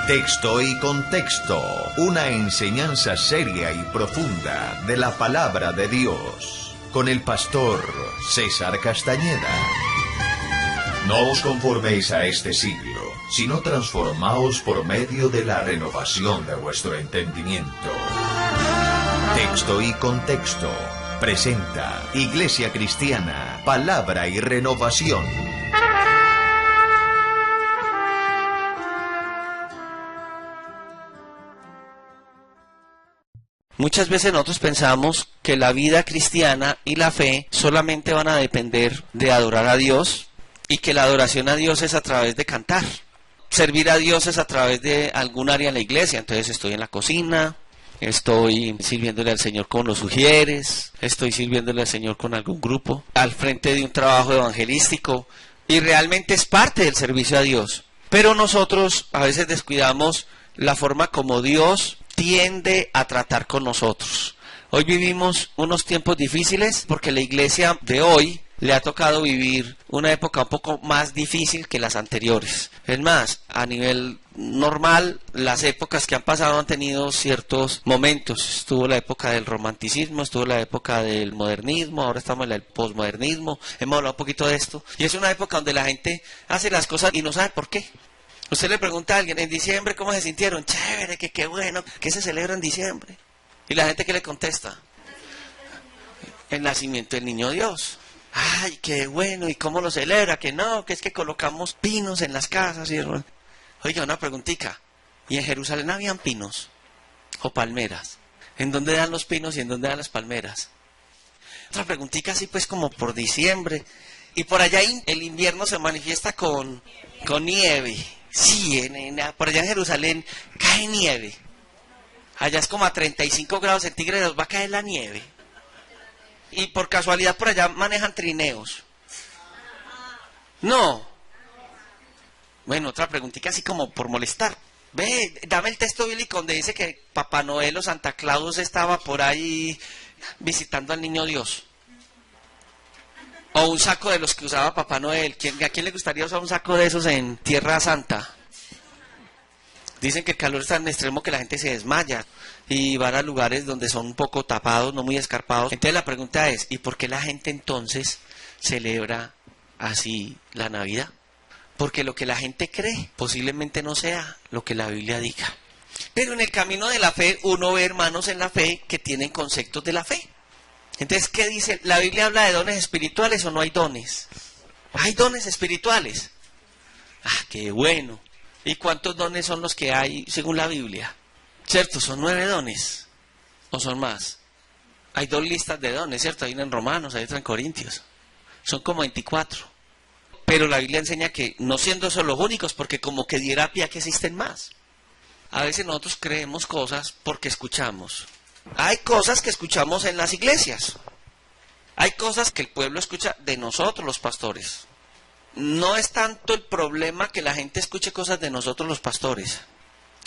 Texto y contexto, una enseñanza seria y profunda de la palabra de Dios, con el pastor César Castañeda. No os conforméis a este siglo, sino transformaos por medio de la renovación de vuestro entendimiento. Texto y contexto presenta Iglesia Cristiana, Palabra y Renovación. Muchas veces nosotros pensamos que la vida cristiana y la fe solamente van a depender de adorar a Dios y que la adoración a Dios es a través de cantar. Servir a Dios es a través de algún área en la iglesia. Entonces estoy en la cocina, estoy sirviéndole al Señor con los ujieres, estoy sirviéndole al Señor con algún grupo, al frente de un trabajo evangelístico, y realmente es parte del servicio a Dios. Pero nosotros a veces descuidamos la forma como Dios tiende a tratar con nosotros. Hoy vivimos unos tiempos difíciles porque la iglesia de hoy le ha tocado vivir una época un poco más difícil que las anteriores. Es más, a nivel normal, las épocas que han pasado han tenido ciertos momentos. Estuvo la época del romanticismo, estuvo la época del modernismo, ahora estamos en el posmodernismo. Hemos hablado un poquito de esto. Y es una época donde la gente hace las cosas y no sabe por qué. Usted le pregunta a alguien, en diciembre, ¿cómo se sintieron? Chévere, que qué bueno, ¿qué se celebra en diciembre? Y la gente, ¿qué le contesta? El nacimiento del niño Dios. Ay, qué bueno, ¿y cómo lo celebra? Que no, que es que colocamos pinos en las casas. Oiga, una preguntita, ¿y en Jerusalén habían pinos o palmeras? ¿En dónde dan los pinos y en dónde dan las palmeras? Otra preguntita así pues como por diciembre. Y por allá el invierno se manifiesta con nieve. Sí, por allá en Jerusalén cae nieve. Allá es como a 35 grados centígrados, va a caer la nieve. Y por casualidad por allá manejan trineos. No. Bueno, otra preguntita así como por molestar. Ve, dame el texto bíblico donde dice que Papá Noel o Santa Claus estaba por ahí visitando al niño Dios. O un saco de los que usaba Papá Noel. ¿A quién le gustaría usar un saco de esos en Tierra Santa? Dicen que el calor es tan extremo que la gente se desmaya y van a lugares donde son un poco tapados, no muy escarpados. Entonces la pregunta es, ¿y por qué la gente entonces celebra así la Navidad? Porque lo que la gente cree posiblemente no sea lo que la Biblia diga. Pero en el camino de la fe uno ve hermanos en la fe que tienen conceptos de la fe. Entonces, ¿qué dice? ¿La Biblia habla de dones espirituales o no hay dones? ¿Hay dones espirituales? ¡Ah, qué bueno! ¿Y cuántos dones son los que hay según la Biblia? ¿Cierto? ¿Son 9 dones? ¿O son más? Hay 2 listas de dones, ¿cierto? Hay una en Romanos, hay otra en Corintios. Son como 24. Pero la Biblia enseña que no siendo esos los únicos, porque como que diera pie a que existen más. A veces nosotros creemos cosas porque escuchamos. Hay cosas que escuchamos en las iglesias. Hay cosas que el pueblo escucha de nosotros los pastores. No es tanto el problema que la gente escuche cosas de nosotros los pastores.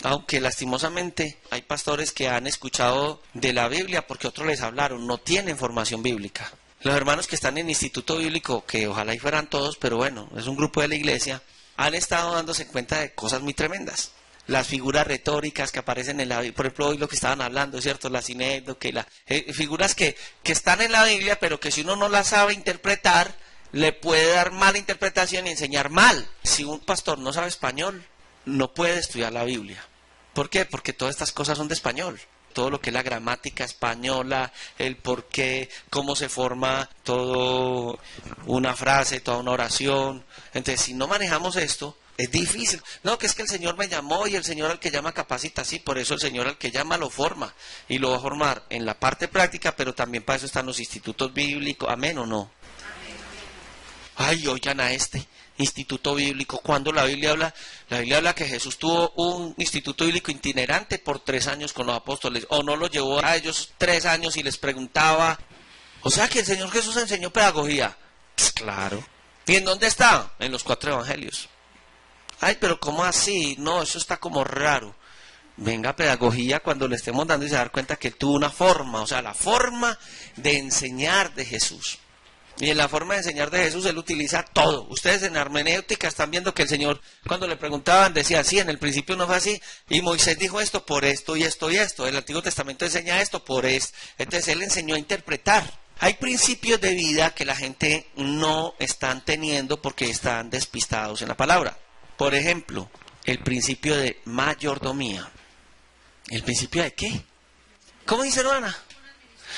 Aunque lastimosamente hay pastores que han escuchado de la Biblia porque otros les hablaron, no tienen formación bíblica. Los hermanos que están en Instituto Bíblico, que ojalá y fueran todos, pero bueno, es un grupo de la iglesia, han estado dándose cuenta de cosas muy tremendas. Las figuras retóricas que aparecen en la Biblia, por ejemplo, hoy lo que estaban hablando, ¿cierto? La sinécdoque, figuras que están en la Biblia, pero que si uno no las sabe interpretar, le puede dar mala interpretación y enseñar mal. Si un pastor no sabe español, no puede estudiar la Biblia. ¿Por qué? Porque todas estas cosas son de español. Todo lo que es la gramática española, el por qué, cómo se forma todo una frase, toda una oración. Entonces, si no manejamos esto, es difícil. No, que es que el Señor me llamó y el Señor al que llama capacita. Sí, por eso el Señor al que llama lo forma. Y lo va a formar en la parte práctica, pero también para eso están los institutos bíblicos. ¿Amén o no? Ay, oigan a este instituto bíblico. ¿Cuándo la Biblia habla? La Biblia habla que Jesús tuvo un instituto bíblico itinerante por 3 años con los apóstoles. O no lo llevó a ellos 3 años y les preguntaba. O sea que el Señor Jesús enseñó pedagogía. Pues claro. ¿Y en dónde está? En los 4 evangelios. Ay, pero ¿cómo así? No, eso está como raro. Venga, pedagogía cuando le estemos dando y se dar cuenta que él tuvo una forma, o sea, la forma de enseñar de Jesús. Y en la forma de enseñar de Jesús, Él utiliza todo. Ustedes en hermenéutica están viendo que el Señor, cuando le preguntaban, decía, sí, en el principio no fue así. Y Moisés dijo esto por esto y esto y esto. El Antiguo Testamento enseña esto por esto. Entonces Él enseñó a interpretar. Hay principios de vida que la gente no están teniendo porque están despistados en la palabra. Por ejemplo, el principio de mayordomía. ¿El principio de qué? ¿Cómo dice hermana?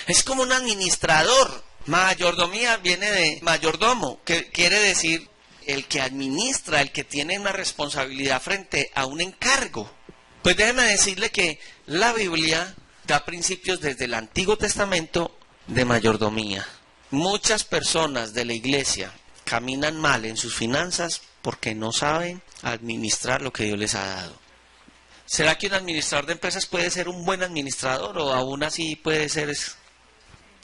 Es como un administrador. Mayordomía viene de mayordomo, que quiere decir el que administra, el que tiene una responsabilidad frente a un encargo. Pues déjeme decirle que la Biblia da principios desde el Antiguo Testamento de mayordomía. Muchas personas de la iglesia caminan mal en sus finanzas porque no saben administrar lo que Dios les ha dado. ¿Será que un administrador de empresas puede ser un buen administrador o aún así puede ser...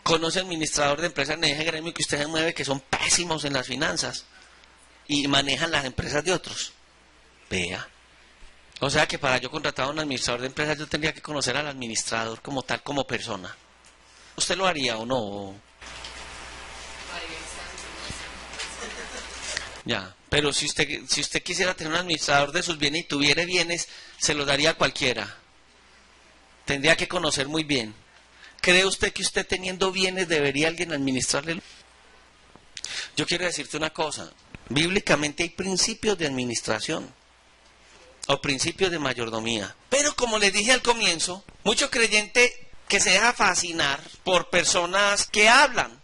¿Conoce administrador de empresas en ese gremio que usted se mueve que son pésimos en las finanzas y manejan las empresas de otros? Vea. O sea que para yo contratar a un administrador de empresas yo tendría que conocer al administrador como tal, como persona. ¿Usted lo haría o no? Ya, pero si usted quisiera tener un administrador de sus bienes y tuviera bienes, se lo daría a cualquiera. Tendría que conocer muy bien. ¿Cree usted que usted teniendo bienes debería alguien administrarle? Yo quiero decirte una cosa. Bíblicamente hay principios de administración o principios de mayordomía. Pero como les dije al comienzo, mucho creyente que se deja fascinar por personas que hablan.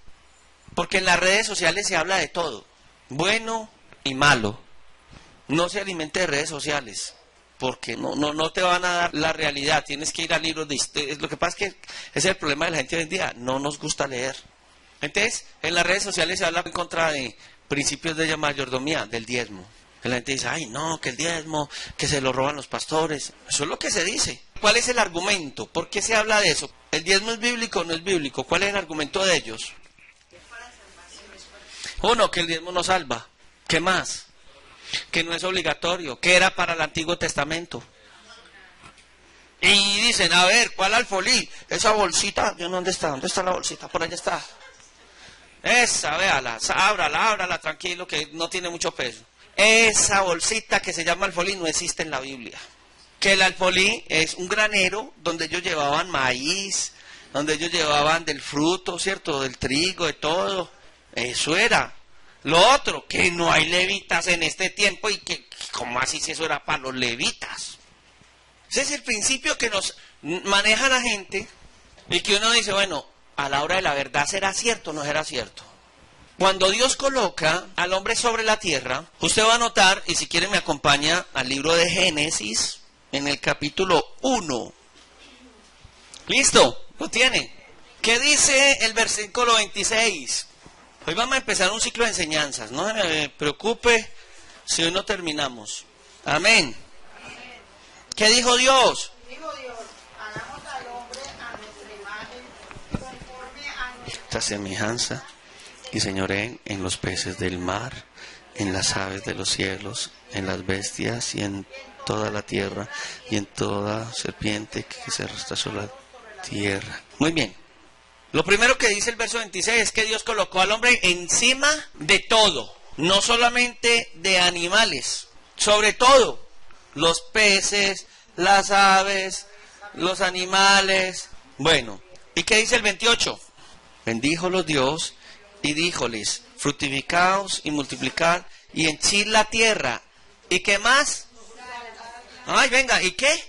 Porque en las redes sociales se habla de todo. Bueno y malo. No se alimente de redes sociales. Porque no te van a dar la realidad, tienes que ir a libros de historia. Lo que pasa es que ese es el problema de la gente hoy en día, no nos gusta leer. Entonces, en las redes sociales se habla en contra de principios de mayordomía, del diezmo. La gente dice, ay no, que el diezmo, que se lo roban los pastores. Eso es lo que se dice. ¿Cuál es el argumento? ¿Por qué se habla de eso? ¿El diezmo es bíblico o no es bíblico? ¿Cuál es el argumento de ellos? Uno, que el diezmo no salva. ¿Qué más? Que no es obligatorio, que era para el Antiguo Testamento. Y dicen, a ver, ¿cuál alfolí? Esa bolsita, ¿dónde está? ¿Dónde está la bolsita? Por allá está. Esa, véala, ábrala, tranquilo, que no tiene mucho peso. Esa bolsita que se llama alfolí no existe en la Biblia. Que el alfolí es un granero donde ellos llevaban maíz, donde ellos llevaban del fruto, ¿cierto? Del trigo, de todo. Eso era. Lo otro, que no hay levitas en este tiempo y que, ¿cómo así si eso era para los levitas? Ese es el principio que nos maneja la gente y que uno dice, bueno, a la hora de la verdad, ¿será cierto o no será cierto? Cuando Dios coloca al hombre sobre la tierra, usted va a notar, y si quiere me acompaña al libro de Génesis, en el capítulo 1. ¿Listo? ¿Lo tiene? ¿Qué dice el versículo 26? Hoy vamos a empezar un ciclo de enseñanzas. No se me preocupe si hoy no terminamos. Amén. ¿Qué dijo Dios? Dijo Dios, hagamos al hombre a nuestra imagen, conforme a Esta semejanza y señoreen en los peces del mar, en las aves de los cielos, en las bestias y en toda la tierra y en toda serpiente que se arrastra sobre la tierra. Muy bien. Lo primero que dice el verso 26 es que Dios colocó al hombre encima de todo, no solamente de animales, sobre todo los peces, las aves, los animales. Bueno, ¿y qué dice el 28? Bendíjolos Dios y díjoles, fructificaos y multiplicad y henchid la tierra. ¿Y qué más? Ay, venga, ¿y qué?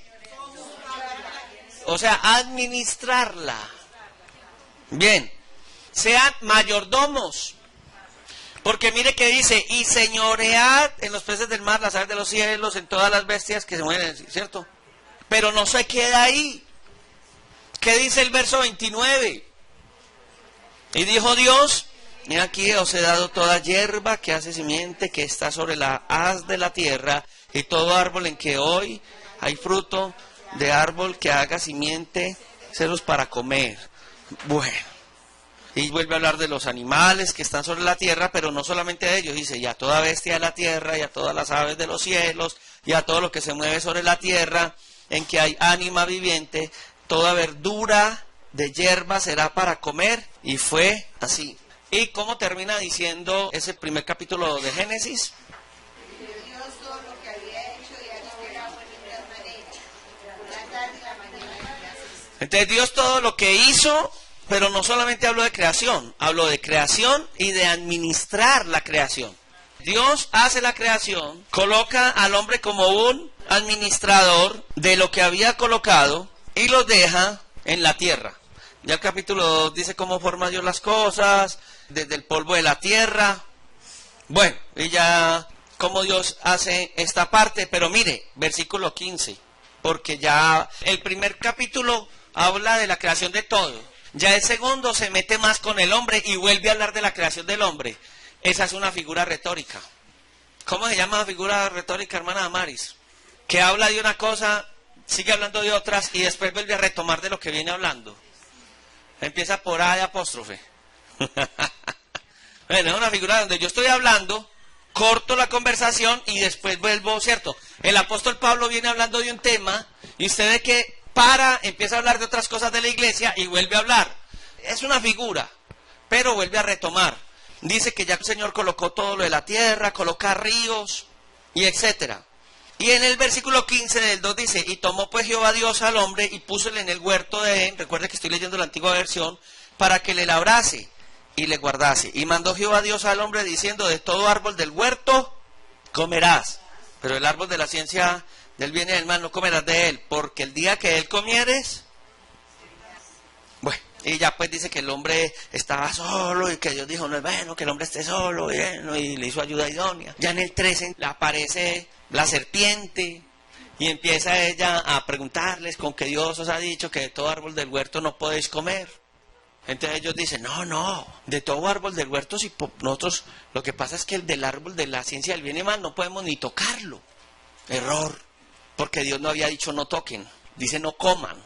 O sea, administrarla. Bien, sean mayordomos, porque mire que dice, y señoread en los peces del mar, las aves de los cielos, en todas las bestias que se mueven, ¿cierto? Pero no se queda ahí. ¿Qué dice el verso 29? Y dijo Dios, y aquí os he dado toda hierba que hace simiente, que está sobre la haz de la tierra, y todo árbol en que hoy hay fruto de árbol que haga simiente, ceros para comer. Bueno, y vuelve a hablar de los animales que están sobre la tierra, pero no solamente de ellos, dice, y a toda bestia de la tierra, y a todas las aves de los cielos, y a todo lo que se mueve sobre la tierra, en que hay ánima viviente, toda verdura de hierba será para comer, y fue así. ¿Y cómo termina diciendo ese primer capítulo de Génesis? Y vio Dios todo lo que había hecho y aquí que era bueno en gran manera. La tarde y la mañana y la sexta. Entonces Dios todo lo que hizo, pero no solamente habló de creación y de administrar la creación. Dios hace la creación, coloca al hombre como un administrador de lo que había colocado y lo deja en la tierra. Ya el capítulo 2 dice cómo forma Dios las cosas, desde el polvo de la tierra. Bueno, y ya cómo Dios hace esta parte, pero mire, versículo 15, porque ya el primer capítulo habla de la creación de todo. Ya el segundo se mete más con el hombre y vuelve a hablar de la creación del hombre. Esa es una figura retórica. ¿Cómo se llama la figura retórica, hermana Damaris? Que habla de una cosa, sigue hablando de otras y después vuelve a retomar de lo que viene hablando. Empieza por A de apóstrofe. Bueno, es una figura donde yo estoy hablando, corto la conversación y después vuelvo, ¿cierto? El apóstol Pablo viene hablando de un tema y usted ve que empieza a hablar de otras cosas de la iglesia y vuelve a hablar. Es una figura, pero vuelve a retomar. Dice que ya el Señor colocó todo lo de la tierra, coloca ríos y etcétera. Y en el versículo 15 del 2 dice, y tomó pues Jehová Dios al hombre y púsole en el huerto de Edén, recuerde que estoy leyendo la antigua versión, para que le labrase y le guardase. Y mandó Jehová Dios al hombre diciendo, de todo árbol del huerto comerás, pero el árbol de la ciencia del bien y del mal no comerás de él, porque el día que él comieres, bueno, y ya pues dice que el hombre estaba solo y que Dios dijo, no es bueno que el hombre esté solo, bueno, y le hizo ayuda idónea. Ya en el 13 le aparece la serpiente y empieza ella a preguntarles con que Dios os ha dicho que de todo árbol del huerto no podéis comer. Entonces ellos dicen, no, de todo árbol del huerto, si nosotros, lo que pasa es que el del árbol de la ciencia del bien y mal no podemos ni tocarlo. Error, porque Dios no había dicho no toquen, dice no coman,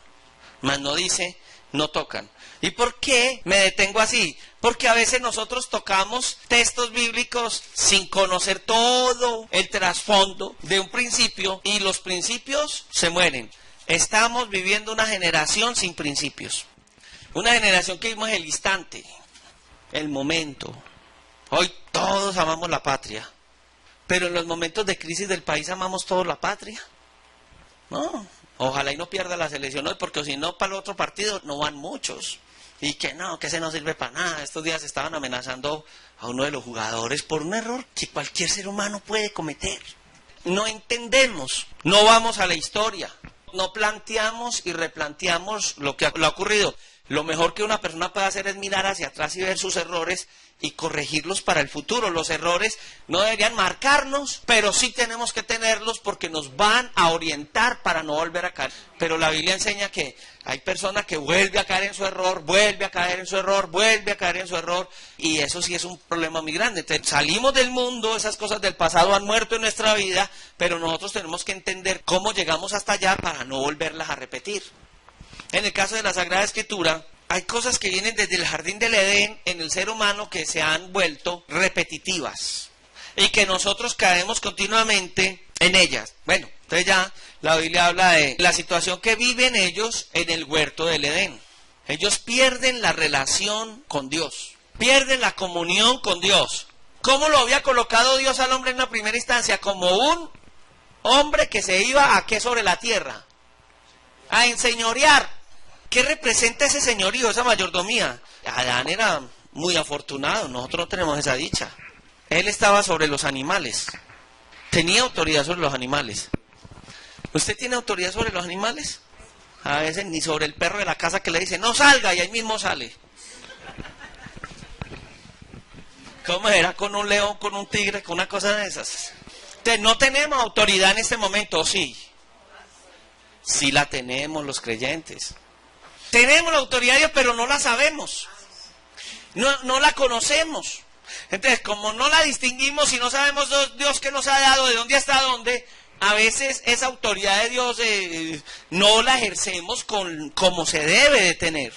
mas no dice no tocan. ¿Y por qué me detengo así? Porque a veces nosotros tocamos textos bíblicos sin conocer todo el trasfondo de un principio y los principios se mueren. Estamos viviendo una generación sin principios. Una generación que vimos el instante, el momento. Hoy todos amamos la patria, pero en los momentos de crisis del país amamos todos la patria. No, ojalá y no pierda la selección hoy, porque si no para el otro partido no van muchos. Y que no, que ese no sirve para nada. Estos días estaban amenazando a uno de los jugadores por un error que cualquier ser humano puede cometer. No entendemos, no vamos a la historia, no planteamos y replanteamos lo que ha ocurrido. Lo mejor que una persona puede hacer es mirar hacia atrás y ver sus errores y corregirlos para el futuro. Los errores no deberían marcarnos, pero sí tenemos que tenerlos porque nos van a orientar para no volver a caer. Pero la Biblia enseña que hay personas que vuelven a caer en su error, vuelve a caer en su error, vuelve a caer en su error, y eso sí es un problema muy grande. Entonces, salimos del mundo, esas cosas del pasado han muerto en nuestra vida, pero nosotros tenemos que entender cómo llegamos hasta allá para no volverlas a repetir. En el caso de la Sagrada Escritura, hay cosas que vienen desde el jardín del Edén en el ser humano que se han vuelto repetitivas y que nosotros caemos continuamente en ellas. Bueno, entonces ya la Biblia habla de la situación que viven ellos en el huerto del Edén. Ellos pierden la relación con Dios, pierden la comunión con Dios. ¿Cómo lo había colocado Dios al hombre en la primera instancia? Como un hombre que se iba a qué sobre la tierra, a enseñorear. ¿Qué representa ese señorío, esa mayordomía? Adán era muy afortunado, nosotros no tenemos esa dicha. Él estaba sobre los animales, tenía autoridad sobre los animales. ¿Usted tiene autoridad sobre los animales? A veces ni sobre el perro de la casa que le dice, no salga, y ahí mismo sale. ¿Cómo era con un león, con un tigre, con una cosa de esas? Entonces, no tenemos autoridad en este momento, ¿o sí? Sí la tenemos los creyentes. Tenemos la autoridad de Dios, pero no la sabemos. No la conocemos. Entonces, como no la distinguimos y no sabemos Dios qué nos ha dado, de dónde hasta dónde, a veces esa autoridad de Dios no la ejercemos como se debe de tener.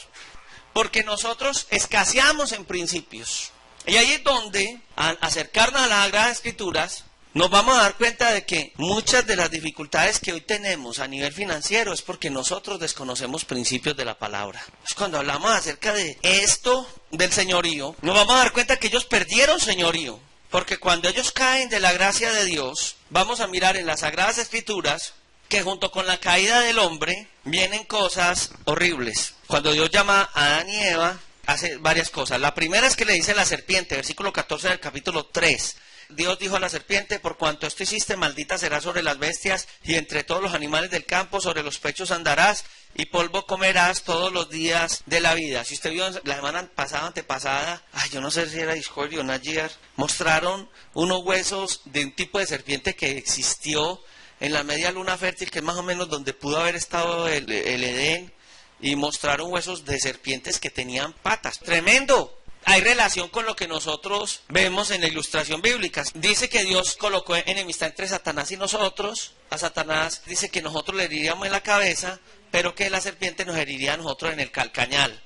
Porque nosotros escaseamos en principios. Y ahí es donde, al acercarnos a las Sagradas Escrituras, nos vamos a dar cuenta de que muchas de las dificultades que hoy tenemos a nivel financiero es porque nosotros desconocemos principios de la palabra. Pues cuando hablamos acerca de esto del señorío, nos vamos a dar cuenta que ellos perdieron señorío. Porque cuando ellos caen de la gracia de Dios, vamos a mirar en las Sagradas Escrituras que junto con la caída del hombre vienen cosas horribles. Cuando Dios llama a Adán y Eva, hace varias cosas. La primera es que le dice a la serpiente, versículo 14 del capítulo 3. Dios dijo a la serpiente, por cuanto esto hiciste, maldita serás sobre las bestias y entre todos los animales del campo, sobre los pechos andarás y polvo comerás todos los días de la vida. Si usted vio la semana pasada, antepasada, yo no sé si era Discord o Nagier, mostraron unos huesos de un tipo de serpiente que existió en la media luna fértil, que es más o menos donde pudo haber estado el Edén, y mostraron huesos de serpientes que tenían patas. ¡Tremendo! Hay relación con lo que nosotros vemos en la ilustración bíblica. Dice que Dios colocó enemistad entre Satanás y nosotros. A Satanás dice que nosotros le heriríamos en la cabeza, pero que la serpiente nos heriría a nosotros en el calcañal.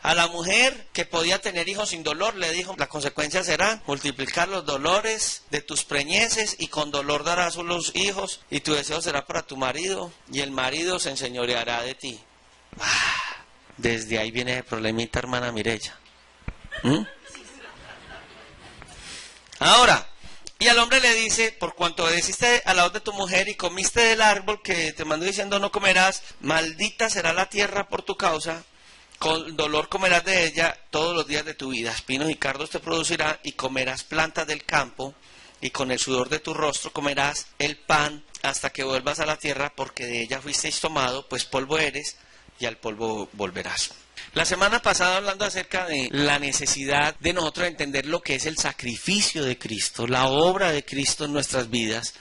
A la mujer que podía tener hijos sin dolor le dijo, la consecuencia será multiplicar los dolores de tus preñeces y con dolor darás a los hijos y tu deseo será para tu marido y el marido se enseñoreará de ti. Desde ahí viene el problemita, hermana Mireya. Ahora, y al hombre le dice, por cuanto obedeciste a la voz de tu mujer y comiste del árbol que te mandó diciendo no comerás, maldita será la tierra por tu causa, con dolor comerás de ella todos los días de tu vida, espinos y cardos te producirá y comerás plantas del campo y con el sudor de tu rostro comerás el pan hasta que vuelvas a la tierra porque de ella fuisteis tomado, pues polvo eres y al polvo volverás. La semana pasada hablando acerca de la necesidad de nosotros entender lo que es el sacrificio de Cristo, la obra de Cristo en nuestras vidas,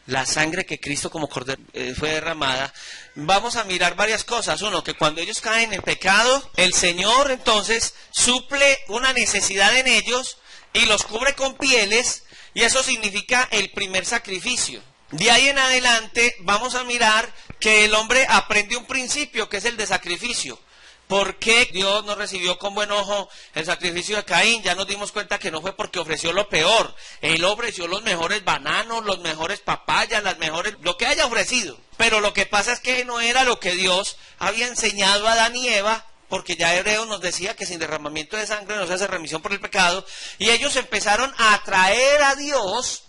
la sangre que Cristo como cordero fue derramada, vamos a mirar varias cosas. Uno, que cuando ellos caen en pecado, el Señor entonces suple una necesidad en ellos y los cubre con pieles, y eso significa el primer sacrificio. De ahí en adelante vamos a mirar que el hombre aprende un principio que es el de sacrificio. ¿Por qué Dios no recibió con buen ojo el sacrificio de Caín? Ya nos dimos cuenta que no fue porque ofreció lo peor. Él ofreció los mejores bananos, los mejores papayas, lo que haya ofrecido. Pero lo que pasa es que no era lo que Dios había enseñado a Adán y Eva, porque ya Hebreos nos decía que sin derramamiento de sangre no se hace remisión por el pecado. Y ellos empezaron a traer a Dios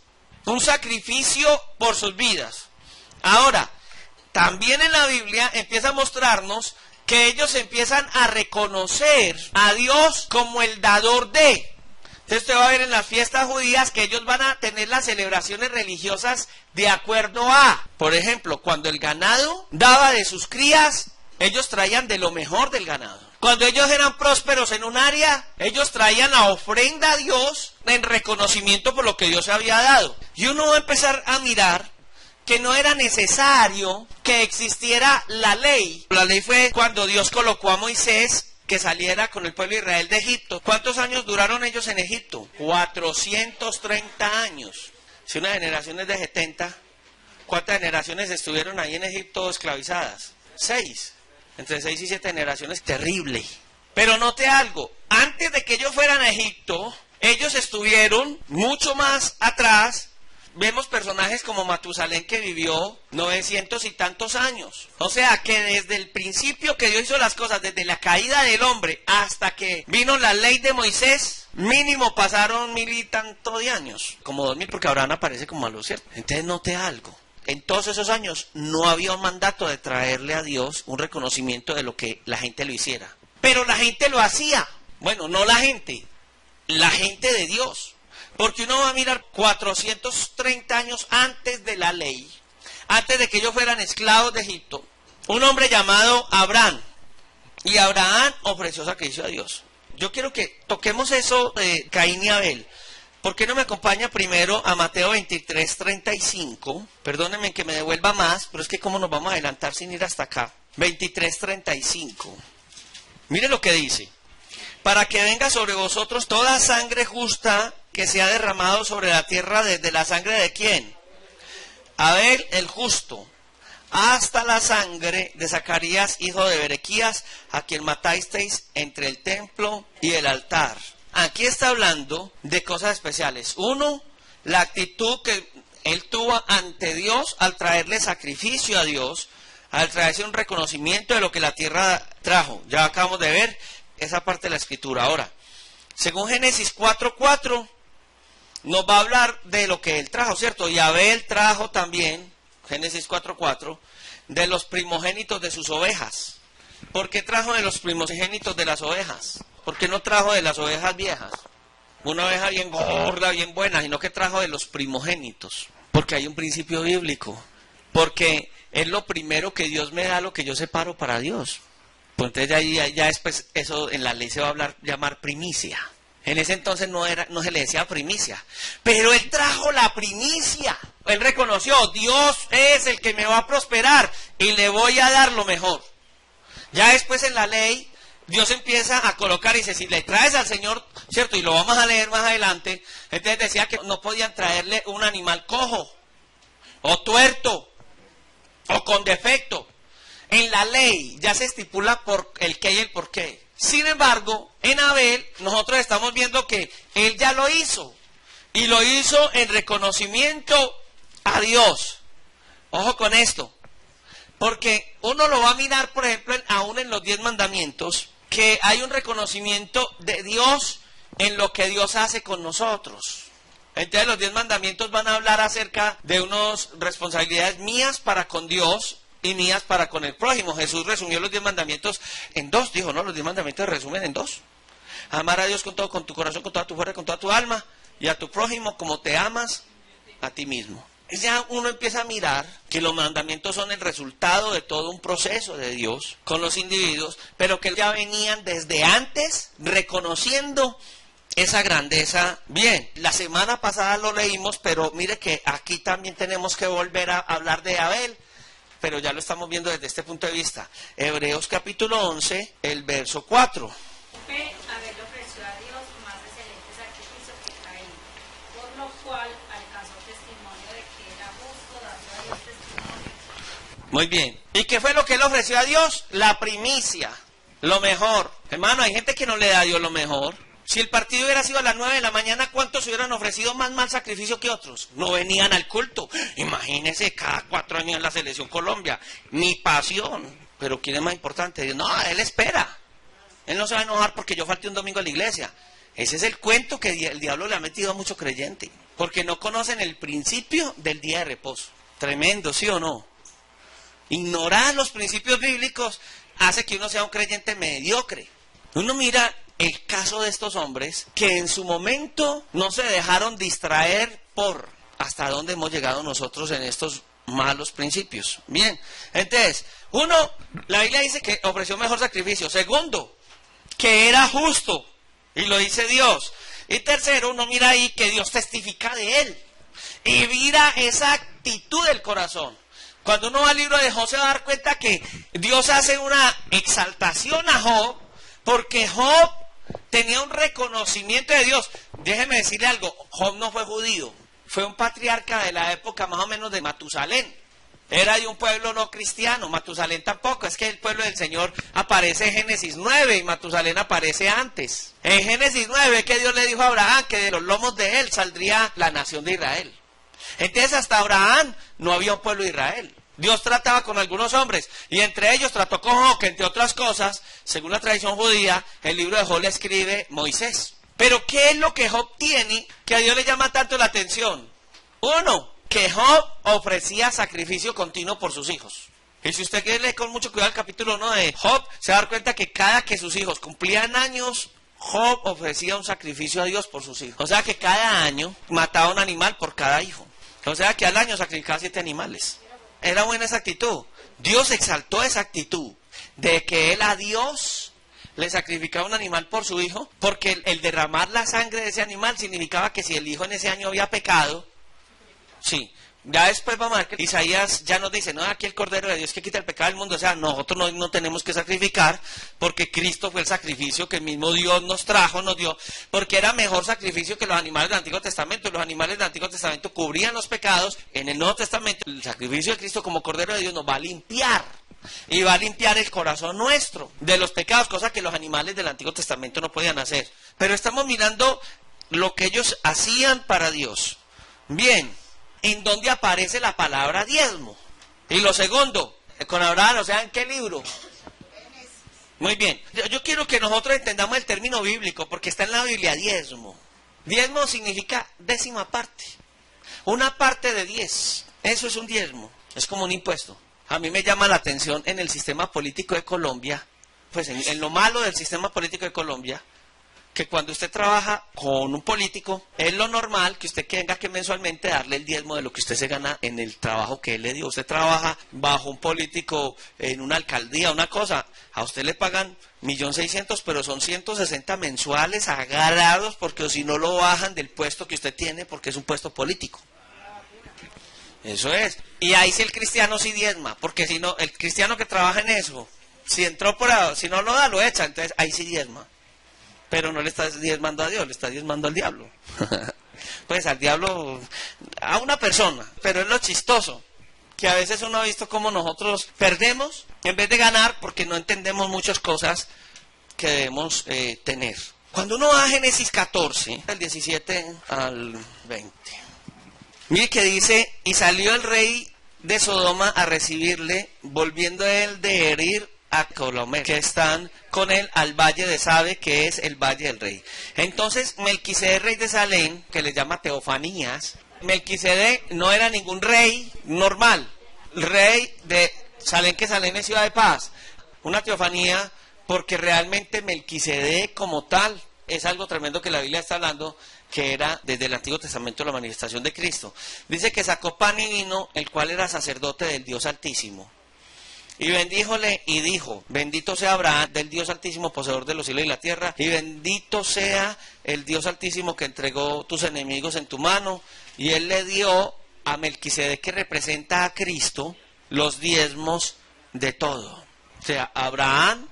un sacrificio por sus vidas. Ahora, también en la Biblia empieza a mostrarnos que ellos empiezan a reconocer a Dios como el dador de. Entonces usted va a ver en las fiestas judías que ellos van a tener las celebraciones religiosas de acuerdo a, por ejemplo, cuando el ganado daba de sus crías, ellos traían de lo mejor del ganado. Cuando ellos eran prósperos en un área, ellos traían la ofrenda a Dios en reconocimiento por lo que Dios había dado. Y uno va a empezar a mirar que no era necesario que existiera la ley. La ley fue cuando Dios colocó a Moisés que saliera con el pueblo de Israel de Egipto. ¿Cuántos años duraron ellos en Egipto? 430 años. Si una generación es de 70, ¿cuántas generaciones estuvieron ahí en Egipto esclavizadas? 6. Entre 6 y 7 generaciones, terrible. Pero note algo, antes de que ellos fueran a Egipto, ellos estuvieron mucho más atrás. Vemos personajes como Matusalén que vivió 900 y tantos años. O sea que desde el principio que Dios hizo las cosas, desde la caída del hombre hasta que vino la ley de Moisés, mínimo pasaron 1000 y tanto de años. Como 2000 porque Abraham aparece como a lo cierto. Entonces note algo. En todos esos años no había un mandato de traerle a Dios un reconocimiento de lo que la gente lo hiciera. Pero la gente lo hacía. Bueno, no la gente de Dios. Porque uno va a mirar 430 años antes de la ley, antes de que ellos fueran esclavos de Egipto, un hombre llamado Abraham. Y Abraham ofreció sacrificio a Dios. Yo quiero que toquemos eso de Caín y Abel. ¿Por qué no me acompaña primero a Mateo 23, 35? Perdónenme que me devuelva más, pero es que cómo nos vamos a adelantar sin ir hasta acá. 23, 35. Mire lo que dice. Para que venga sobre vosotros toda sangre justa que se ha derramado sobre la tierra desde la sangre de ¿quién? Abel el justo, hasta la sangre de Zacarías, hijo de Berequías, a quien matasteis entre el templo y el altar. Aquí está hablando de cosas especiales. Uno, la actitud que él tuvo ante Dios al traerle sacrificio a Dios, al traerse un reconocimiento de lo que la tierra trajo. Ya acabamos de ver esa parte de la escritura. Ahora, según Génesis 4:4, nos va a hablar de lo que él trajo, ¿cierto? Y Abel trajo también, Génesis 4:4, de los primogénitos de sus ovejas. ¿Por qué trajo de los primogénitos de las ovejas? ¿Por qué no trajo de las ovejas viejas? Una oveja bien gorda, bien buena, sino que trajo de los primogénitos. Porque hay un principio bíblico. Porque es lo primero que Dios me da, lo que yo separo para Dios. Pues entonces ya después eso en la ley se va a llamar primicia. En ese entonces no se le decía primicia. Pero él trajo la primicia. Él reconoció, Dios es el que me va a prosperar y le voy a dar lo mejor. Ya después en la ley, Dios empieza a colocar y dice, si le traes al Señor, ¿cierto? Y lo vamos a leer más adelante. Entonces decía que no podían traerle un animal cojo, o tuerto, o con defecto. En la ley ya se estipula por el qué y el por qué. Sin embargo, en Abel, nosotros estamos viendo que él ya lo hizo. Y lo hizo en reconocimiento a Dios. Ojo con esto. Porque uno lo va a mirar, por ejemplo, aún en los 10 mandamientos, que hay un reconocimiento de Dios en lo que Dios hace con nosotros. Entonces los 10 mandamientos van a hablar acerca de unas responsabilidades mías para con Dios y mías para con el prójimo. Jesús resumió los 10 mandamientos en 2, dijo, ¿no? Los 10 mandamientos se resumen en 2. Amar a Dios con todo, con tu corazón, con toda tu fuerza, con toda tu alma, y a tu prójimo como te amas a ti mismo. Ya uno empieza a mirar que los mandamientos son el resultado de todo un proceso de Dios con los individuos, pero que ya venían desde antes reconociendo esa grandeza. Bien, la semana pasada lo leímos, pero mire que aquí también tenemos que volver a hablar de Abel, pero ya lo estamos viendo desde este punto de vista. Hebreos capítulo 11, el verso 4. Abel ofreció a Dios más excelente sacrificio que Caín, por lo cual alcanzó testimonio de que era justo dando a Dios testimonio. Muy bien. ¿Y qué fue lo que él ofreció a Dios? La primicia, lo mejor. Hermano, hay gente que no le da a Dios lo mejor. Si el partido hubiera sido a las 9 de la mañana, ¿cuántos hubieran ofrecido más mal sacrificio que otros? No venían al culto. Imagínense, cada 4 años en la selección Colombia. Ni pasión. Pero ¿quién es más importante? Dios, no, él espera. Él no se va a enojar porque yo falte un domingo a la iglesia. Ese es el cuento que el diablo le ha metido a mucho creyente. Porque no conocen el principio del día de reposo. Tremendo, ¿sí o no? Ignorar los principios bíblicos hace que uno sea un creyente mediocre. Uno mira el caso de estos hombres que en su momento no se dejaron distraer por hasta dónde hemos llegado nosotros en estos malos principios. Bien, entonces, uno, la Biblia dice que ofreció mejor sacrificio. Segundo, que era justo, y lo dice Dios. Y tercero, uno mira ahí que Dios testifica de él. Y mira esa actitud del corazón. Cuando uno va al libro de Job se va a dar cuenta que Dios hace una exaltación a Job, porque Job tenía un reconocimiento de Dios. Déjeme decirle algo, Job no fue judío, fue un patriarca de la época más o menos de Matusalén. Era de un pueblo no cristiano, Matusalén tampoco, es que el pueblo del Señor aparece en Génesis 9 y Matusalén aparece antes. En Génesis 9 que Dios le dijo a Abraham que de los lomos de él saldría la nación de Israel. Entonces hasta Abraham no había un pueblo de Israel. Dios trataba con algunos hombres y entre ellos trató con Job, que entre otras cosas, según la tradición judía, el libro de Job le escribe Moisés. Pero ¿qué es lo que Job tiene que a Dios le llama tanto la atención? Uno, que Job ofrecía sacrificio continuo por sus hijos. Y si usted quiere leer con mucho cuidado el capítulo 1 de Job, se va a dar cuenta que cada que sus hijos cumplían años, Job ofrecía un sacrificio a Dios por sus hijos. O sea que cada año mataba un animal por cada hijo. O sea que al año sacrificaba 7 animales. Era buena esa actitud. Dios exaltó esa actitud de que él a Dios le sacrificaba un animal por su hijo, porque el derramar la sangre de ese animal significaba que si el hijo en ese año había pecado, sí. Ya después vamos a ver que Isaías ya nos dice, no, aquí el Cordero de Dios que quita el pecado del mundo. O sea, nosotros no tenemos que sacrificar porque Cristo fue el sacrificio que el mismo Dios nos trajo, nos dio, porque era mejor sacrificio que los animales del Antiguo Testamento. Los animales del Antiguo Testamento cubrían los pecados. En el Nuevo Testamento, el sacrificio de Cristo como Cordero de Dios nos va a limpiar. Y va a limpiar el corazón nuestro de los pecados, cosa que los animales del Antiguo Testamento no podían hacer. Pero estamos mirando lo que ellos hacían para Dios. Bien, ¿en dónde aparece la palabra diezmo? Y lo segundo, con Abraham, o sea, ¿en qué libro? Muy bien, yo quiero que nosotros entendamos el término bíblico, porque está en la Biblia, diezmo. Diezmo significa décima parte, una parte de 10, eso es un diezmo, es como un impuesto. A mí me llama la atención en el sistema político de Colombia, pues en lo malo del sistema político de Colombia, que cuando usted trabaja con un político, es lo normal que usted tenga que mensualmente darle el diezmo de lo que usted se gana en el trabajo que él le dio. Usted trabaja bajo un político en una alcaldía, una cosa, a usted le pagan 1.600.000, pero son 160 mensuales agarrados, porque si no lo bajan del puesto que usted tiene, porque es un puesto político. Eso es. Y ahí sí el cristiano sí diezma, porque si no, el cristiano que trabaja en eso, si entró por ahí, si no lo da, lo echa, entonces ahí sí diezma. Pero no le está diezmando a Dios, le está diezmando al diablo. Pues al diablo, a una persona. Pero es lo chistoso, que a veces uno ha visto cómo nosotros perdemos en vez de ganar, porque no entendemos muchas cosas que debemos tener. Cuando uno va a Génesis 14, del 17 al 20, mire que dice, y salió el rey de Sodoma a recibirle, volviendo él de herir a Colomer, que están con él al valle de Sabe, que es el valle del rey. Entonces Melquisedec, rey de Salem, que le llama Teofanías, Melquisedec no era ningún rey normal, rey de Salem, que Salem es ciudad de paz, una teofanía, porque realmente Melquisedec como tal es algo tremendo que la Biblia está hablando, que era desde el Antiguo Testamento la manifestación de Cristo. Dice que sacó pan y vino, el cual era sacerdote del Dios Altísimo. Y bendíjole y dijo, bendito sea Abraham del Dios Altísimo, poseedor de los cielos y la tierra, y bendito sea el Dios Altísimo que entregó tus enemigos en tu mano. Y él le dio a Melquisedec, que representa a Cristo, los diezmos de todo. O sea, Abraham